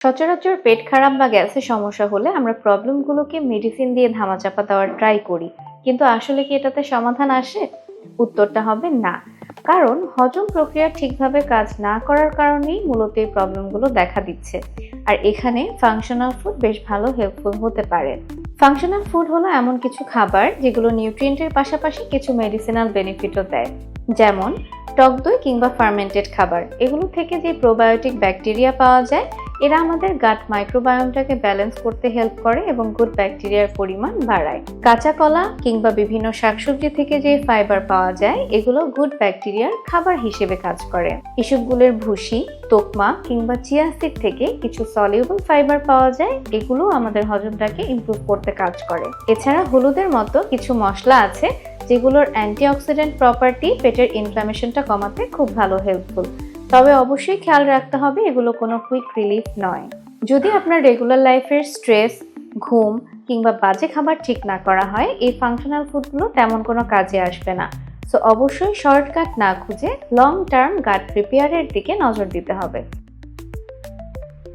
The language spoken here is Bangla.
সচরাচর পেট খারাপ বা গ্যাসের সমস্যা হলে আমরা প্রবলেমগুলোকে মেডিসিন দিয়ে ধামাচাপা দেওয়ার ট্রাই করি, কিন্তু আসলে কি এটাতে সমাধান আসে? উত্তরটা হবে না। কারণ হজম প্রক্রিয়া ঠিকভাবে কাজ না করার কারণেই মূলত এই প্রবলেমগুলো দেখা দিচ্ছে। আর এখানে ফাংশনাল ফুড বেশ ভালো হেল্পফুল হতে পারে। ফাংশনাল ফুড হলো এমন কিছু খাবার যেগুলো নিউট্রিয়েন্টের পাশাপাশি কিছু মেডিসিনাল বেনিফিটও দেয়। যেমন টক দই কিংবা ফার্মেন্টেড খাবার, এগুলো থেকে যে প্রোবায়োটিক ব্যাকটেরিয়া পাওয়া যায়, এরা আমাদের গাট মাইক্রোবায়োমটাকে ব্যালেন্স করতে হেল্প করে এবং গুড ব্যাকটেরিয়ার পরিমাণ বাড়ায়। কাঁচা কলা কিংবা বিভিন্ন শাকসবজি থেকে যে ফাইবার পাওয়া যায়, এগুলো গুড ব্যাকটেরিয়ার খাবার হিসেবে কাজ করে। ইসবগুলের ভুসি, তোকমা কিংবা চিয়া সিড থেকে কিছু সলিউবল ফাইবার পাওয়া যায়, এগুলো আমাদের হজমটাকে ইমপ্রুভ করতে কাজ করে। এছাড়া হলুদের মতো কিছু মশলা আছে যেগুলোর অ্যান্টিঅক্সিডেন্ট প্রপার্টি পেটের ইনফ্ল্যামেশনটা কমাতে খুব ভালো হেল্পফুল। তবে অবশ্যই খেয়াল রাখতে হবে এগুলো কোনো কুইক রিলিফ নয়। যদি আপনার রেগুলার লাইফের স্ট্রেস, ঘুম কিংবা বাজে খাবার ঠিক না করা হয়, এই ফাংশনাল ফুডগুলো তেমন কোনো কাজে আসবে না। সো অবশ্যই শর্টকাট না খুঁজে লং টার্ম গাট রিপেয়ারের দিকে নজর দিতে হবে।